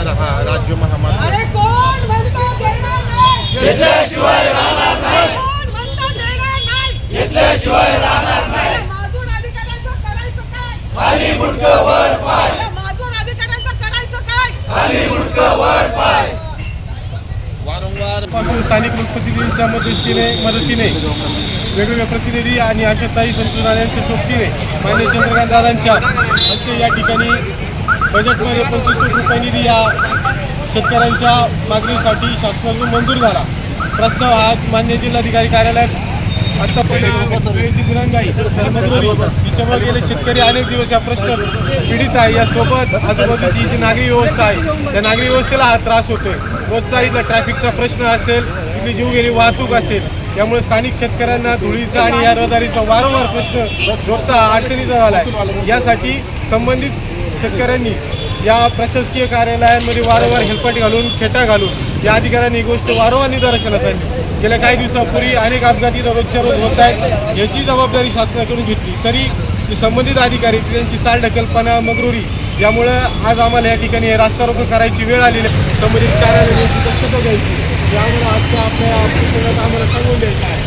वारंवार हा राज्य महामार्ग कोण म्हणतो देणार नाही, घेतल्याशिवाय राहणार नाही, कोण म्हणतो देणार नाही, घेतल्याशिवाय राहणार नाही. माजून अधिकाऱ्यांचं करायचं काय, खाली मुंडकं वर पाय, माजून अधिकाऱ्यांचं करायचं काय. खाली मुंडकं वर पाय. वारंवार पासून स्थानिक लोकप्रतिनिधींच्या मदतीने वेगवेगळ्या प्रतिनिधी आणि आशाताई संतुलांच्या सोबतीने माननीय चंद्रकांत दादांच्या हस्ते या ठिकाणी बजेटमध्ये 25 कोटी रुपये निधी या शेतकऱ्यांच्या मागणीसाठी शासनाकडून मंजूर झाला. प्रस्ताव हा माननीय जिल्हाधिकारी कार्यालयात आत्तापर्यंत वेळेची दिरंगाई मंजुरी हिच्यामुळे गेले शेतकरी अनेक दिवस या प्रश्न पीडित आहे. यासोबत आजूबाजूची जी नागरी व्यवस्था आहे त्या नागरी व्यवस्थेला हा त्रास होतोय. रोजचा इथला ट्रॅफिकचा प्रश्न असेल, इथली जीवघेणी वाहतूक असेल, त्यामुळे स्थानिक शेतकऱ्यांना धुळीचा आणि या रहदारीचा वारंवार प्रश्न रोजचा अडचणीचा झाला आहे. यासाठी संबंधित शेतकऱ्यांनी या प्रशासकीय कार्यालयांमध्ये वारंवार हेल्पट घालून खेटा घालून या अधिकाऱ्यांनी ही गोष्ट वारंवार निदर्शनास आणली. गेल्या काही दिवसापूर्वी अनेक अपघाती रोजच्या रोज होत आहेत. याची जबाबदारी शासनाकडून घेतली तरी जे संबंधित अधिकारी त्यांची चालढकलपणा मगरुरी यामुळं आज आम्हाला या ठिकाणी रास्ता रोको करायची वेळ आलेली आहे. संबंधित कार्यालयाची दक्षता घ्यायची, त्यामुळे आजच्या आपल्या ऑफिसला आम्हाला सांगून द्यायचं आहे.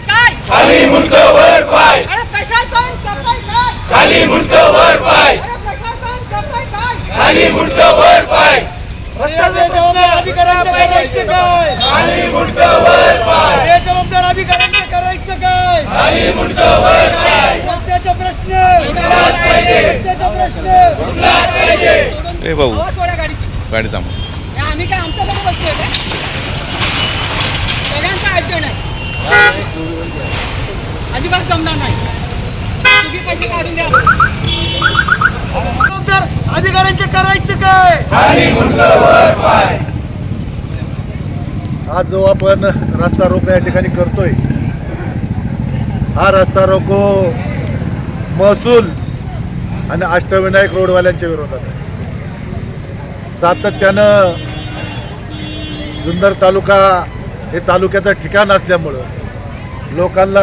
काय खाली मुंडकं वर पाय, अरे प्रशासन करतोय काय, खाली मुंडकं वर पाय, अरे प्रशासन करतोय काय. खाली मुंडकं वर पाय, अधिकाऱ्यांचं करायचं काय, खाली मुंडकं वर पाय, बेजबाबदार अधिकाऱ्यांचं करायचं काय, खाली मुंडकं वर पाय. रस्त्याचा प्रश्न, सुटलाच पाहिजे, रस्त्याचा प्रश्न. सुटलाच पाहिजे. ए भाऊ हो, सोडा गाडीची. गाडी थांब. आम्ही काय आमच्याकडे बसतोय काय, सगळ्यांचा अडचण आहे, अजिबात जमणार नाही. तुम्ही पैसे काढून द्या. जबाबदार अधिकाऱ्यांचं करायचं काय. खाली मुंडकं वर पाय. आज जो आपण रस्ता रोको या ठिकाणी करतोय, हा रस्ता रोको महसूल आणि अष्टविनायक रोडवाल्यांच्या विरोधात आहे. सातत्यानं जुन्नर तालुका हे तालुक्याचं ठिकाण असल्यामुळं लोकांना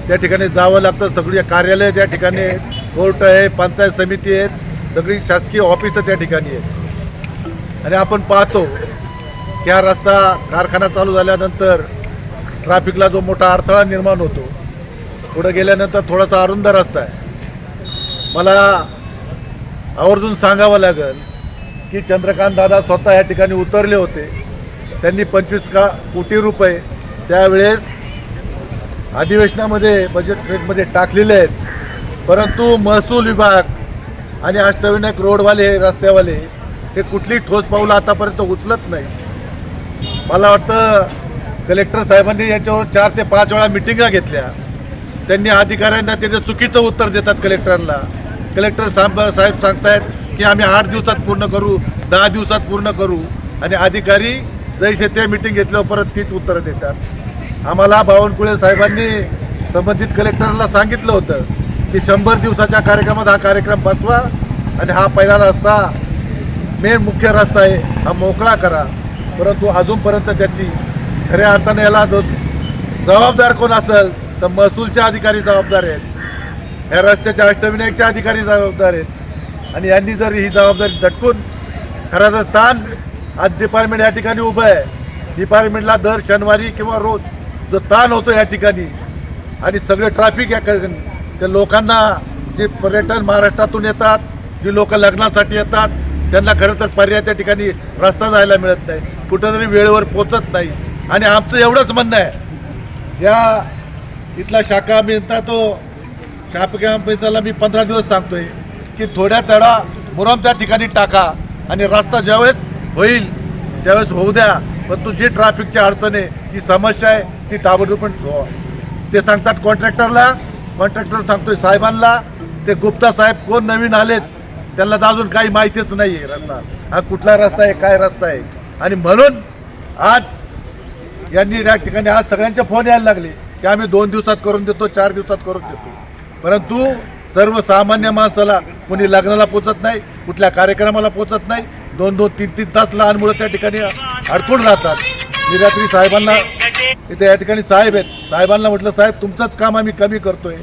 त्या ठिकाणी जावं लागतं. सगळी कार्यालय त्या ठिकाणी आहेत, कोर्ट आहे, पंचायत समिती आहेत, सगळी शासकीय ऑफिसं त्या ठिकाणी आहेत. आणि आपण पाहतो की हा रस्ता कारखाना चालू झाल्यानंतर ट्रॅफिकला जो मोठा अडथळा निर्माण होतो, पुढे गेल्यानंतर थोडासा अरुंद रस्ता आहे. मला आवर्जून सांगावं लागेल की चंद्रकांत दादा स्वतः या ठिकाणी उतरले होते. त्यांनी 25 कोटी रुपये त्यावेळेस अधिवेशनामध्ये बजेटमध्ये टाकलेले आहेत, परंतु महसूल विभाग आणि अष्टविनायक रोडवाले रस्त्यावाले हे कुठली ठोस पाऊलं आतापर्यंत उचलत नाही. मला वाटतं कलेक्टर साहेबांनी याच्यावर 4 ते 5 वेळा मिटिंगा घेतल्या. त्यांनी अधिकाऱ्यांना त्याचं चुकीचं उत्तर देतात कलेक्टरांना. कलेक्टर साहेब सांगतायत की आम्ही 8 दिवसात पूर्ण करू, 10 दिवसात पूर्ण करू, आणि अधिकारी जैसे ते मिटिंग घेतल्यावर परत तीच उत्तरं देतात. आम्हाला बावनकुळे साहेबांनी संबंधित कलेक्टरला सांगितलं होतं की 100 दिवसाच्या कार्यक्रमात हा कार्यक्रम बसवा आणि हा पहिला रस्ता मेन मुख्य रस्ता आहे हा मोकळा करा. परंतु अजूनपर्यंत त्याची खऱ्या अर्थाने याला जबाबदार कोण असेल तर महसूलचे अधिकारी जबाबदार आहेत, या रस्त्याच्या अष्टविनायकचे अधिकारी जबाबदार आहेत. आणि यांनी जर ही जबाबदारी झटकून खरा जर ताण आज डिपार्टमेंट या ठिकाणी उभं आहे, डिपार्टमेंटला दर शनिवारी किंवा रोज जो ताण होतो या ठिकाणी आणि सगळे ट्रॅफिक या त्या लोकांना जे पर्यटन महाराष्ट्रातून येतात, जी लोक लग्नासाठी येतात, त्यांना खरं तर पर्याय त्या ठिकाणी रस्ता जायला मिळत नाही, कुठंतरी वेळेवर पोचत नाही. आणि आमचं एवढंच म्हणणं आहे, या इथला शाखा अभियंता तो शाखा अभियंताला मी 15 दिवस सांगतोय की थोड्या तडा मुरम त्या ठिकाणी टाका आणि रस्ता ज्यावेळेस होईल त्यावेळेस होऊ द्या, पण तुझी ट्रॅफिकची अडचण आहे, ही समस्या आहे, ती ताबडतोब व्हावा. ते सांगतात कॉन्ट्रॅक्टरला, कॉन्ट्रॅक्टर सांगतोय साहेबांना, ते गुप्ता साहेब कोण नवीन आलेत त्यांना तर अजून काही माहितीच नाही आहे रस्ता हा कुठला रस्ता आहे, काय रस्ता आहे. आणि म्हणून आज यांनी या ठिकाणी आज सगळ्यांचे फोन यायला लागले की आम्ही 2 दिवसात करून देतो, 4 दिवसात करून देतो. परंतु सर्वसामान्य माणसाला कोणी लग्नाला पोचत नाही, कुठल्या कार्यक्रमाला पोचत नाही, 2-2, 3-3 तास लहान मुलं त्या ठिकाणी अडकून राहतात. मी रात्री साहेबांना, इथे या ठिकाणी साहेब आहेत, साहेबांना म्हटलं साहेब तुमचंच काम आम्ही कमी करतोय,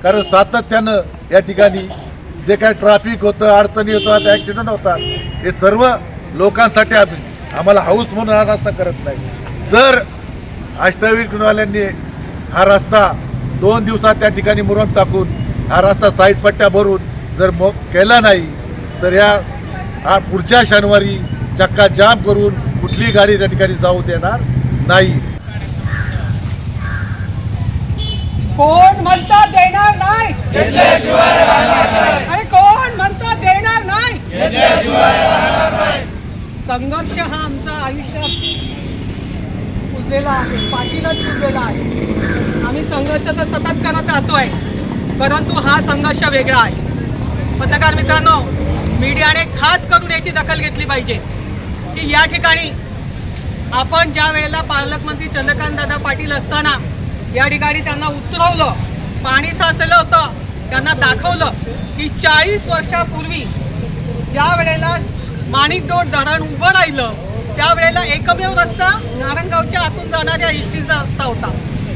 कारण सातत्यानं या ठिकाणी जे काय ट्रॅफिक होतं, अडचणी होतात, ॲक्सिडेंट होतात, हे सर्व लोकांसाठी आम्हाला हाऊस म्हणून हा रस्ता करत नाही. जर अष्टविनायकवाल्यांनी हा रस्ता 2 दिवसात त्या ठिकाणी मुरुम टाकून हा रस्ता साईड पट्ट्या भरून जर केला नाही तर हा पुढच्या शनिवारी चक्का जाम करून कुठलीही गाडी त्या ठिकाणी जाऊ देणार नाही. कोण म्हणता देणार नाही? घेतल्याशिवाय राहणार नाही. अरे कोण म्हणता देणार नाही? घेतल्याशिवाय राहणार नाही. संघर्ष हा आमचा आयुष्यात उरलेला आहे, पाठीलाच उरलेला आहे. आम्ही संघर्ष तर सतत करत राहतोय, परंतु हा संघर्ष वेगळा आहे. पत्रकार मित्रांनो, मीडियाने खास करून याची दखल घेतली पाहिजे की या ठिकाणी आपण ज्या वेळेला पालकमंत्री चंद्रकांत दादा पाटील असताना या ठिकाणी त्यांना उतरवलं, पाणी साचलेलं होतं, त्यांना दाखवलं की 40 वर्षापूर्वी ज्या वेळेला माणिकडोह धरण उभं राहिलं त्यावेळेला एकमेव रस्ता नारायणगावच्या आतून जाणाऱ्या एसटीचा रस्ता होता.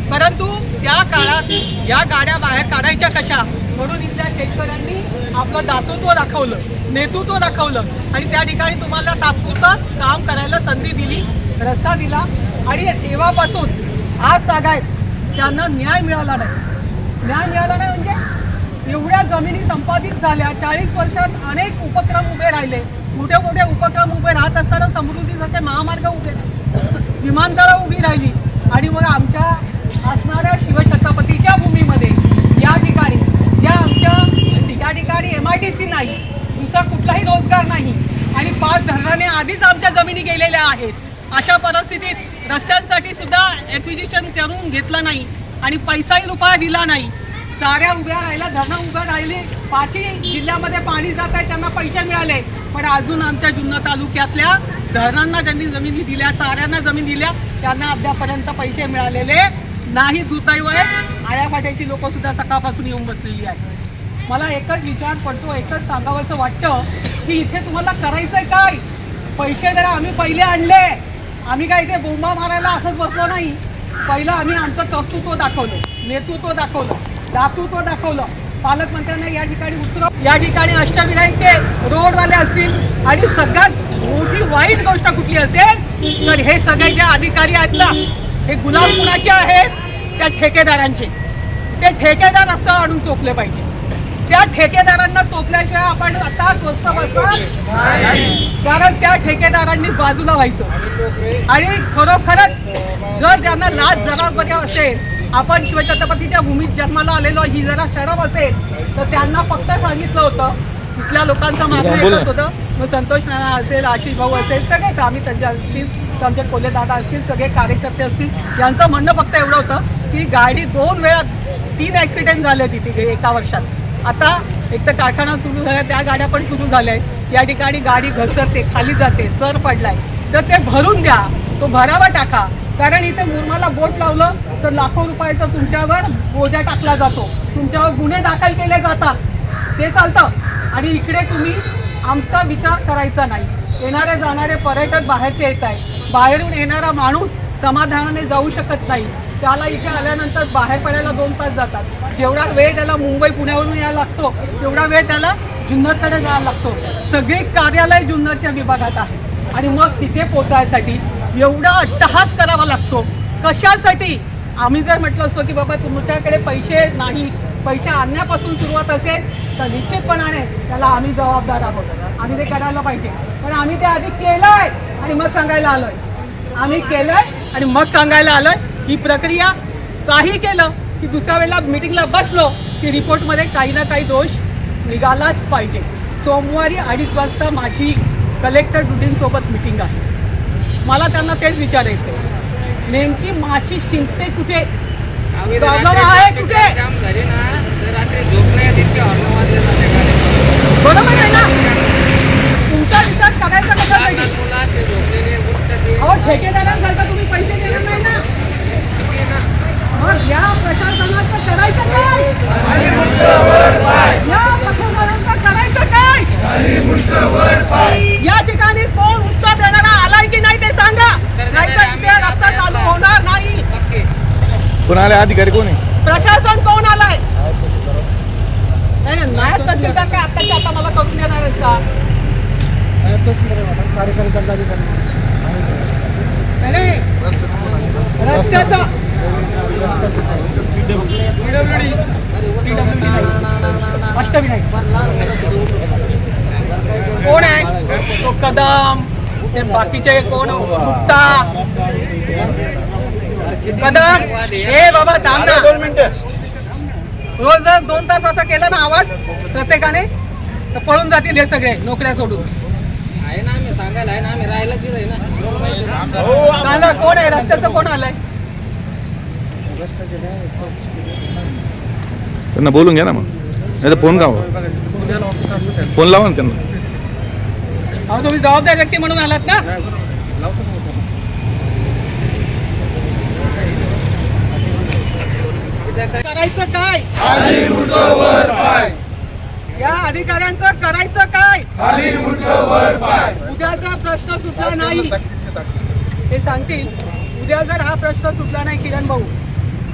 परंतु त्या काळात या गाड्या बाहेर काढायच्या कशा म्हणून इथल्या शेतकऱ्यांनी आपलं दातृत्व दाखवलं, नेतृत्व दाखवलं आणि त्या ठिकाणी तुम्हाला तात्पुरतं काम करायला संधी दिली, रस्ता दिला आणि तेव्हापासून आज सांगायत त्यांना न्याय मिळाला नाही. न्याय मिळाला नाही म्हणजे एवढ्या जमिनी संपादित झाल्या, 40 वर्षात अनेक उपक्रम उभे राहिले, मोठे मोठे उपक्रम उभे राहत असताना समृद्धीसारखे महामार्ग उभे, विमानतळं उभी राहिली आणि मग आमच्या असणाऱ्या शिवछत्रपतीच्या भूमीमध्ये या ठिकाणी या ठिकाणी MIDC नाही, दुसरा कुठलाही रोजगार नाही आणि 5 धरणाने आधीच आमच्या जमिनी गेलेल्या आहेत. अशा परिस्थितीत रस्त्यांसाठी सुद्धा ॲक्विजिशन करून घेतलं नाही आणि पैसाही रुपया दिला नाही. चाऱ्या उभ्या राहिल्या, धरणं उभं राहिली, 5ही जिल्ह्यामध्ये पाणी जात आहे, त्यांना पैसे मिळाले, पण अजून आमच्या जुन्नर तालुक्यातल्या धरणांना ज्यांनी जमिनी दिल्या, चाऱ्यांना जमीन दिल्या, त्यांना अद्यापर्यंत पैसे मिळालेले नाही. दुर्दैव आहे, आळ्यापाट्याची लोकं सुद्धा सकाळपासून येऊन बसलेली आहेत. मला एकच विचार पडतो, एकच सांगावंसं वाटतं की इथे तुम्हाला करायचंय काय? पैसे जरा आम्ही पहिले आणले, आम्ही काय इथे बोंबा मारायला असंच बसलो नाही. पहिलं आम्ही आमचं कर्तृत्व दाखवलं, नेतृत्व दाखवलं, दातृत्व दाखवलं. पालकमंत्र्यांना या ठिकाणी या ठिकाणी अष्टविनायकचे रोडवाले असतील आणि सगळ्यात मोठी वाईट गोष्ट कुठली असेल तर हे सगळे जे अधिकारी आहेत ना, हे गुलाम कुणाचे आहेत? त्या ठेकेदारांचे. ते ठेकेदार असं आणून चोपले पाहिजे. त्या ठेकेदारांना चोपल्याशिवाय आपण आता स्वस्त बसणार, कारण त्या ठेकेदारांनी बाजूला व्हायचं आणि खरोखरच जर ज्यांना लाज जबाबदारी असेल, आपण शिवछत्रपतीच्या भूमीत जन्माला आलेलो, ही जरा शरम असेल तर त्यांना फक्त सांगितलं होतं, इथल्या लोकांचं मागणं एकच होतं. मग संतोष नाना असेल, आशिष भाऊ असेल, सगळेच आम्ही त्यांच्या असतील, आमचे कोल्हे दादा असतील, सगळे कार्यकर्ते असतील, यांचं म्हणणं फक्त एवढं होतं की गाडी 2 वेळा 3 ॲक्सिडेंट झाले तिथे एका वर्षात. आता एक तर कारखाना सुरू झाला, त्या गाड्या पण सुरू झाल्या आहेत. या ठिकाणी गाडी घसरते, खाली जाते, चर पडलाय, तर ते भरून द्या, तो भरावा टाका. कारण इथे मुरमाला बोट लावलं तर लाखो रुपयाचा तुमच्यावर बोजा टाकला जातो, तुमच्यावर गुन्हे दाखल केले जातात, ते चालतं. आणि इकडे तुम्ही आमचा विचार करायचा नाही. येणारे जाणारे पर्यटक बाहेरचे येत आहे, बाहेरून येणारा माणूस समाधानाने जाऊ शकत नाही, त्याला इथे आल्यानंतर बाहेर पडायला 2 तास जातात. जेवढा वेळ त्याला मुंबई पुण्यावरून यायला लागतो तेवढा वेळ त्याला जुन्नरकडे जायला लागतो. सगळी कार्यालय जुन्नरच्या विभागात आहे आणि मग तिथे पोचायसाठी एवढा अट्टहास करावा लागतो. कशासाठी? आम्ही जर म्हटलं असतो की बाबा तुमच्याकडे पैसे नाही, पैसे आणण्यापासून सुरुवात असेल तर निश्चितपणाने त्याला आम्ही जबाबदार आहोत, आम्ही ते करायला पाहिजे. पण आम्ही ते आधी केलं आहे आणि मग सांगायला आलो आहे. आम्ही केलं आहे आणि मग सांगायला आलो आहे. ही प्रक्रिया काही केलं की दुसऱ्या वेळेला मीटिंगला बसलो की रिपोर्टमध्ये काही ना काही दोष निघालाच पाहिजे. सोमवारी 2:30 वाजता माझी कलेक्टर डुडींसोबत मीटिंग आहे. मला त्यांना तेच विचारायचं आहे, नेमकी माशी शिंकते कुठे, प्रॉब्लेम आहे कुठे? बरोबर आहे ना? तुमचा विचार करायचा कशासाठी? अहो ठेकेदारांसारखं तुम्ही पैसे देणार नाही ना, मग या प्रशासनाचं करायचं काय? या प्रशासनाचं करायचं काय? या ठिकाणी कोण उत्तर देणारा आलाय की नाही ते सांगा, नाहीतर इथे रस्ता चालू होणार नाही. कोण आले? अधिकारी कोण आहे? प्रशासन कोण आलाय? नाही नायब तहसीलदार काय आत्ताच्या आता मला करून देणार आहेत का? नाही रस्त्याचा अष्टविनायक कोण आहे तो कदम ते बाकीचे कोण गुप्ता कदम हे बाबा थांब ना 2 मिनिटं रोज जर 2 तास असा केला ना आवाज प्रत्येकाने तर पळून जातील हे सगळे नोकऱ्या सोडून आहे ना आम्ही सांगायला आहे ना आम्ही राहायलाच आहे ना सांगा कोण आहे रस्त्याचं कोण आलंय त्यांना बोलून घ्या ना मग नाही तर फोन फोन लावा ना त्यांना अहो तुम्ही जबाबदार व्यक्ती म्हणून आलात ना करायचं काय खाली मुठो वर पाय या अधिकाऱ्यांचं करायचं काय खाली मुठो वर पाय उद्याचा प्रश्न सुटला नाही ते सांगतील उद्या जर हा प्रश्न सुटला नाही किरण भाऊ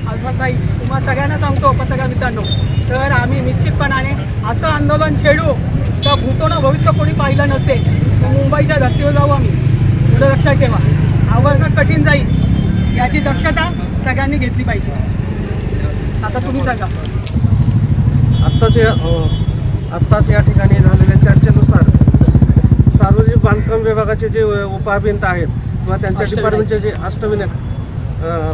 अजमत भाई तुम्हाला सगळ्यांना सांगतो पत्रकार मित्रांनो तर आम्ही निश्चितपणाने असं आंदोलन छेडू तर भूतोना भविष्य कोणी पाहिलं नसेल तर मुंबईच्या धर्तीवर जाऊ आम्ही एवढं लक्षात ठेवा आवरणं कठीण जाईल याची दक्षता सगळ्यांनी घेतली पाहिजे आता तुम्ही सांगा आत्ताच या ठिकाणी झालेल्या चर्चेनुसार सार्वजनिक बांधकाम विभागाचे जे उपअभियंता आहेत किंवा त्यांच्या डिपार्टमेंटचे जे अष्टविनायक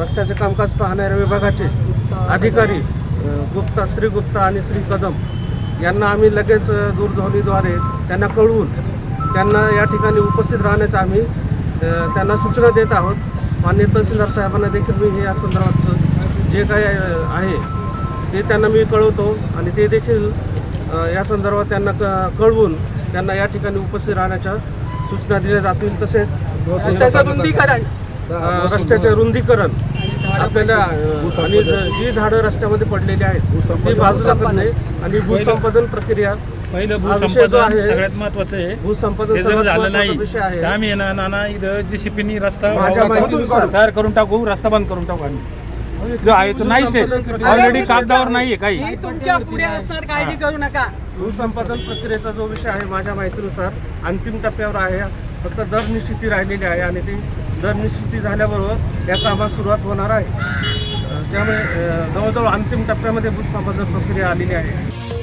रस्त्याचे कामकाज पाहणाऱ्या विभागाचे अधिकारी गुप्ता श्री गुप्ता आणि श्री कदम यांना आम्ही लगेच दूरध्वनीद्वारे त्यांना कळवून त्यांना या ठिकाणी उपस्थित राहण्याचं आम्ही त्यांना सूचना देत आहोत माननीय तहसीलदार साहेबांना देखील मी हे या संदर्भाचं जे काय आहे ते त्यांना मी कळवतो आणि ते देखील या संदर्भात त्यांना कळवून त्यांना या ठिकाणी उपस्थित राहण्याच्या सूचना दिल्या जातील तसेच रस्त्याचे रुंदीकरण आपल्याला आणि जी झाडं रस्त्यामध्ये पडलेली आहेत ती बाजूला करणे आणि भूसंपादन प्रक्रिया पहिलं हा विषय जो आहे सगळ्यात महत्वाचं आहे भूसंपादन ते जर सर्वात झालं महत्त्वाचा नाही विषय आहे तर आम्ही आहे ना नाना इथं JCP रस्ता माझ्या माहितीनुसार तयार करून टाकू रस्ता बंद करून टाकू आम्ही जो आहे तो नाहीच आहे ऑलरेडी कागदावर नाहीये काही ही तुमच्या पुढे असणार काळजी करू नका भूसंपादन प्रक्रियेचा जो विषय आहे माझ्या माहितीनुसार अंतिम टप्प्यावर आहे फक्त दर निश्चिती राहिलेली आहे आणि ती दर निश्चिती झाल्याबरोबर या कामास सुरुवात होणार आहे त्यामुळे जवळजवळ अंतिम टप्प्यामध्ये भूसंपादन प्रक्रिया आलेली आहे